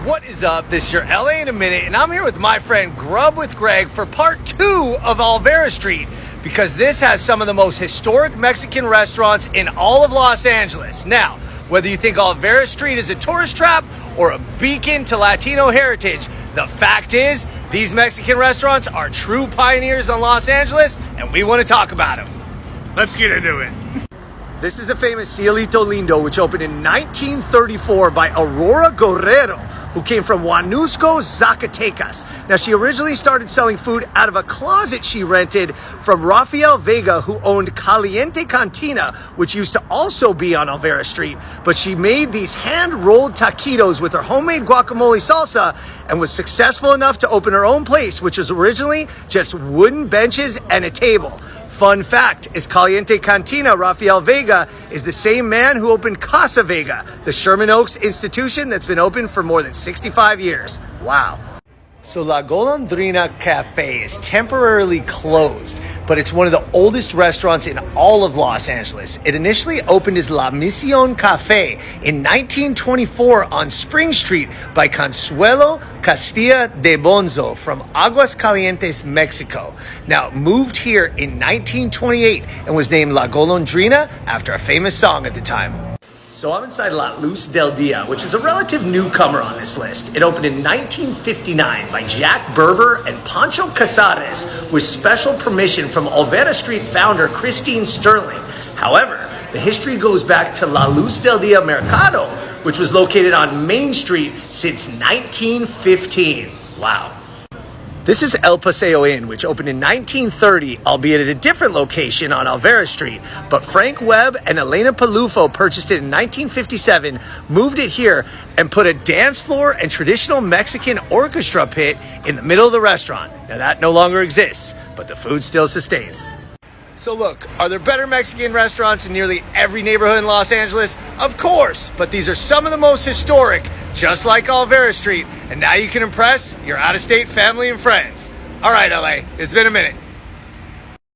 What is up? This is your LA in a minute, and I'm here with my friend Grub with Greg for part 2 of Olvera Street, because this has some of the most historic Mexican restaurants in all of Los Angeles. Now, whether you think Olvera Street is a tourist trap or a beacon to Latino heritage, the fact is, these Mexican restaurants are true pioneers in Los Angeles, and we want to talk about them. Let's get into it. This is the famous Cielito Lindo, which opened in 1934 by Aurora Guerrero, who came from Huanusco, Zacatecas. Now, she originally started selling food out of a closet she rented from Rafael Vega, who owned Caliente Cantina, which used to also be on Olvera Street. But she made these hand-rolled taquitos with her homemade guacamole salsa and was successful enough to open her own place, which was originally just wooden benches and a table. Fun fact is Caliente Cantina, Rafael Vega, is the same man who opened Casa Vega, the Sherman Oaks institution that's been open for more than 65 years. Wow. So La Golondrina Cafe is temporarily closed, but it's one of the oldest restaurants in all of Los Angeles. It initially opened as La Misión Cafe in 1924 on Spring Street by Consuelo Castilla de Bonzo from Aguas Calientes, Mexico. Now, it moved here in 1928 and was named La Golondrina after a famous song at the time. So I'm inside La Luz Del Dia, which is a relative newcomer on this list. It opened in 1959 by Jack Berber and Pancho Casares with special permission from Olvera Street founder Christine Sterling. However, the history goes back to La Luz Del Dia Mercado, which was located on Main Street since 1915. Wow. This is El Paseo Inn, which opened in 1930, albeit at a different location on Olvera Street. But Frank Webb and Elena Palufo purchased it in 1957, moved it here, and put a dance floor and traditional Mexican orchestra pit in the middle of the restaurant. Now that no longer exists, but the food still sustains. So look, are there better Mexican restaurants in nearly every neighborhood in Los Angeles? Of course, but these are some of the most historic, just like Olvera Street, and now you can impress your out-of-state family and friends. All right, LA, it's been a minute.